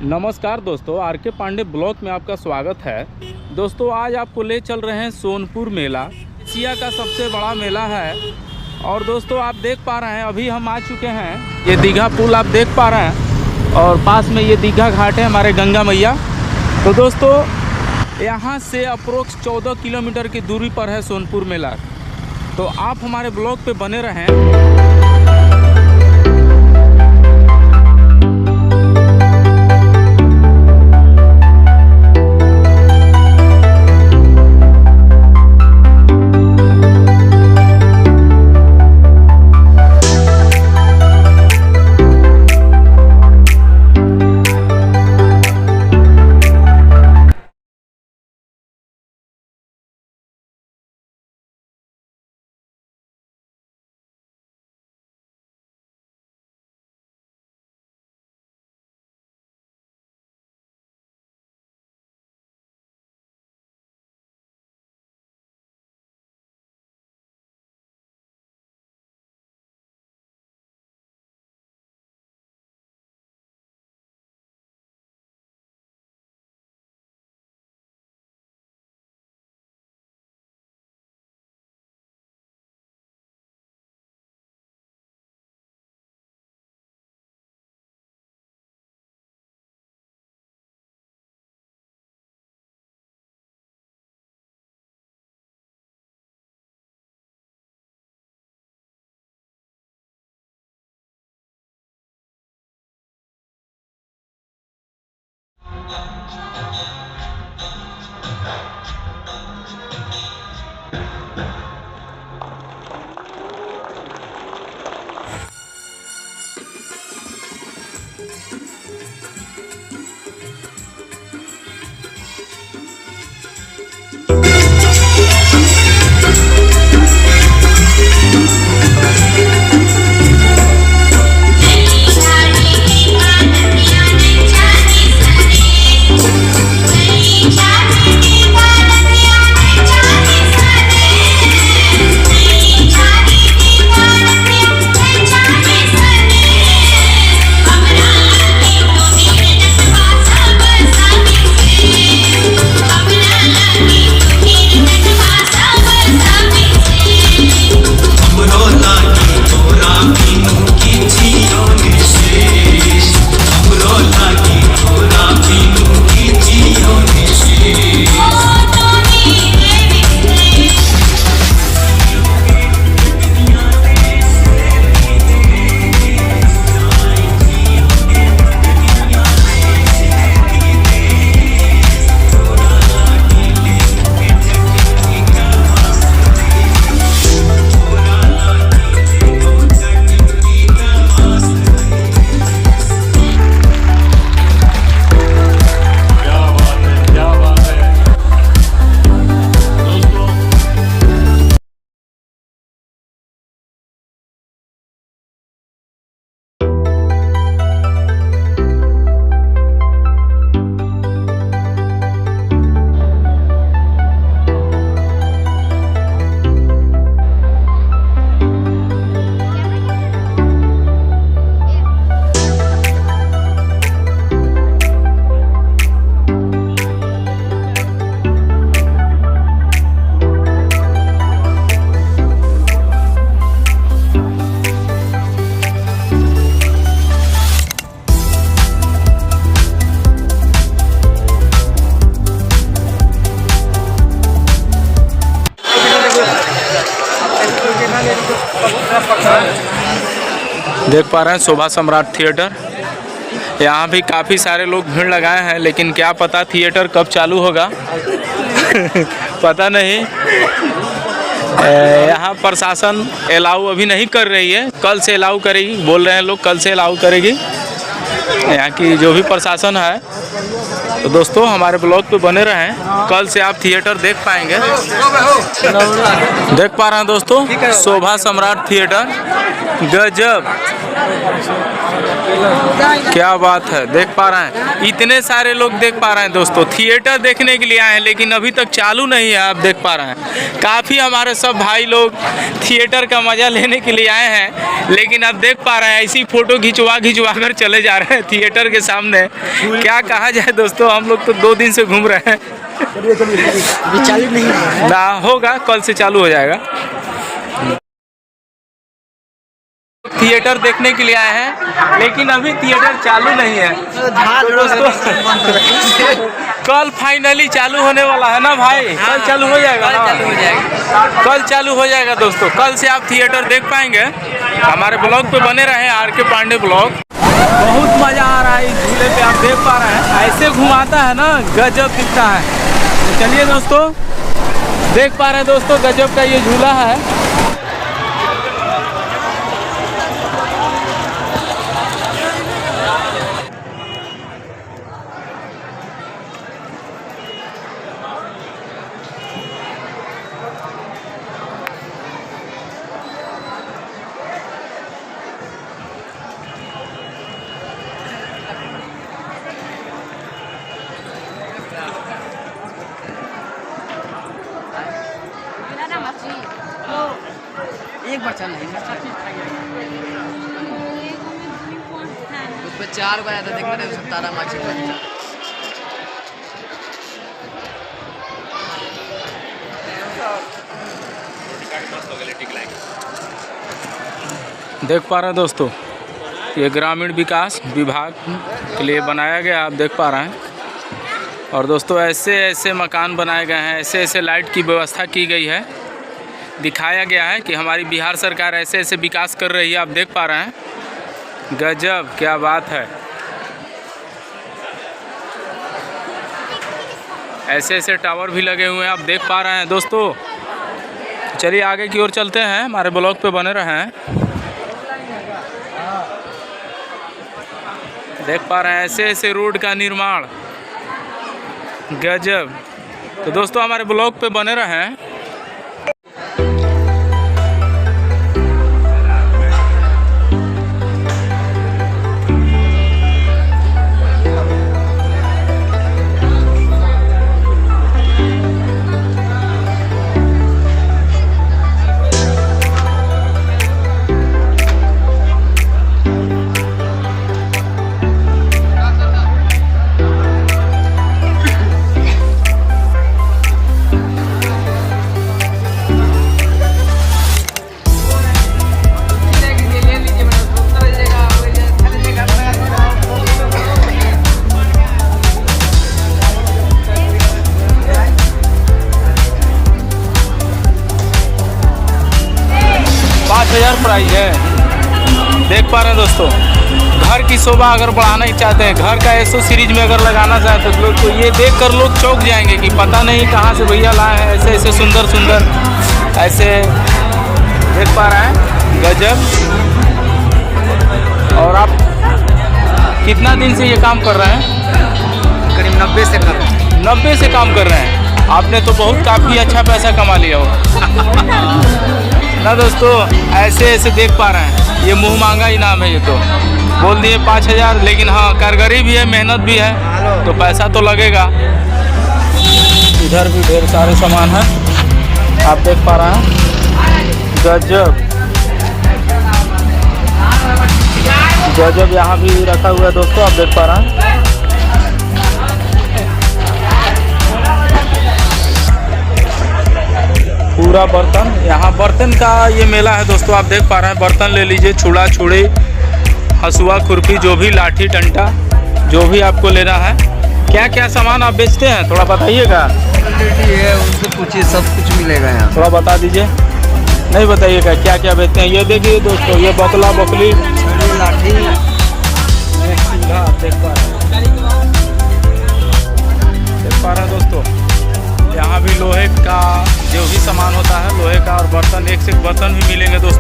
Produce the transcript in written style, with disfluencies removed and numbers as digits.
नमस्कार दोस्तों, आर के पांडे ब्लॉग में आपका स्वागत है। दोस्तों आज आपको ले चल रहे हैं सोनपुर मेला। एशिया का सबसे बड़ा मेला है। और दोस्तों आप देख पा रहे हैं, अभी हम आ चुके हैं। ये दीघा पुल आप देख पा रहे हैं और पास में ये दीघा घाट है हमारे गंगा मैया। तो दोस्तों यहाँ से अप्रोक्स 14 किलोमीटर की दूरी पर है सोनपुर मेला। तो आप हमारे ब्लॉग पे बने रहें। देख पा रहे हैं शोभा सम्राट थिएटर। यहाँ भी काफ़ी सारे लोग भीड़ लगाए हैं, लेकिन क्या पता थिएटर कब चालू होगा पता नहीं। यहाँ प्रशासन अलाउ अभी नहीं कर रही है, कल से अलाउ करेगी बोल रहे हैं लोग, कल से अलाउ करेगी। यहाँ की जो भी प्रशासन है तो दोस्तों हमारे ब्लॉग पे बने रहें, कल से आप थिएटर देख पाएंगे। देख पा रहे हैं दोस्तों, शोभा सम्राट थिएटर, गजब, क्या बात है। देख पा रहे हैं, इतने सारे लोग देख पा रहे हैं दोस्तों, थिएटर देखने के लिए आए हैं, लेकिन अभी तक चालू नहीं है। आप देख पा रहे हैं काफ़ी हमारे सब भाई लोग थिएटर का मज़ा लेने के लिए आए हैं, लेकिन अब देख पा रहे हैं ऐसी फ़ोटो खिंचवा कर चले जा रहे हैं थिएटर के सामने। क्या कहा जाए दोस्तों, हम लोग तो 2 दिन से घूम रहे हैं। चालू नहीं है ना, होगा, कल से चालू हो जाएगा। थिएटर देखने के लिए आए हैं, लेकिन अभी थिएटर चालू नहीं है। तो दोस्तों कल फाइनली चालू होने वाला है ना भाई, कल चालू हो जाएगा ना, कल चालू हो जाएगा दोस्तों। कल से आप थिएटर देख पाएंगे। हमारे ब्लॉग पे बने रहे, आर.के. पांडे ब्लॉग। बहुत मज़ा आ रहा है इस झूले पे, आप देख पा रहे हैं, ऐसे घुमाता है ना, गजब दिखता है। तो चलिए दोस्तों, देख पा रहे हैं दोस्तों, गजब का ये झूला है। एक बच्चा नहीं, उसमें 4 गया था, देखना नहीं, उसमें तारा माछी बच्चा। देख पा रहे हैं दोस्तों, ये ग्रामीण विकास विभाग के लिए बनाया गया, आप देख पा रहे हैं। और दोस्तों ऐसे ऐसे मकान बनाए गए हैं, ऐसे ऐसे लाइट की व्यवस्था की गई है, दिखाया गया है कि हमारी बिहार सरकार ऐसे ऐसे विकास कर रही है। आप देख पा रहे हैं, गजब, क्या बात है। ऐसे ऐसे टावर भी लगे हुए हैं, आप देख पा रहे हैं दोस्तों। चलिए आगे की ओर चलते हैं, हमारे ब्लॉग पे बने रहें। देख पा रहे हैं ऐसे ऐसे रोड का निर्माण, गजब। तो दोस्तों हमारे ब्लॉग पे बने रहें। 5000 प्राइस है। देख पा रहे हैं दोस्तों, घर की शोभा अगर बढ़ाना ही चाहते हैं, घर का एसो सीरीज में अगर लगाना चाहते हैं लोग, तो ये देख कर लोग चौंक जाएंगे कि पता नहीं कहाँ से भैया लाए हैं ऐसे ऐसे सुंदर सुंदर, ऐसे देख पा रहे हैं, गजब। और आप कितना दिन से ये काम कर रहे हैं? करीब 90 से कर रहे हैं। 90 से काम कर रहे हैं। आपने तो बहुत काफ़ी अच्छा पैसा कमा लिया हो ना दोस्तों। ऐसे ऐसे देख पा रहे हैं, ये मुँह मांगा इनाम है। ये तो बोल दिए 5000, लेकिन हाँ कारगरी भी है, मेहनत भी है, तो पैसा तो लगेगा। इधर भी ढेर सारे सामान हैं, आप देख पा रहे हैं, गजब गजब। यहाँ भी रखा हुआ है दोस्तों, आप देख पा रहे हैं। पूरा बर्तन, यहाँ बर्तन का ये मेला है दोस्तों, आप देख पा रहे हैं। बर्तन ले लीजिए, छुड़ा छुड़ी, हसुआ खुरपी, जो भी लाठी डंडा, जो भी आपको लेना है। क्या क्या सामान आप बेचते हैं, थोड़ा बताइएगा। है उनसे पूछिए, सब कुछ मिलेगा यहाँ। थोड़ा बता दीजिए। नहीं बताइएगा क्या क्या बेचते हैं। ये देखिए दोस्तों, ये बकला बकली लाठी, देख पा रहे हैं दोस्तों। यहाँ भी लोहे का जो भी सामान होता है, लोहे का, और बर्तन, एक से एक बर्तन भी मिलेंगे दोस्तों।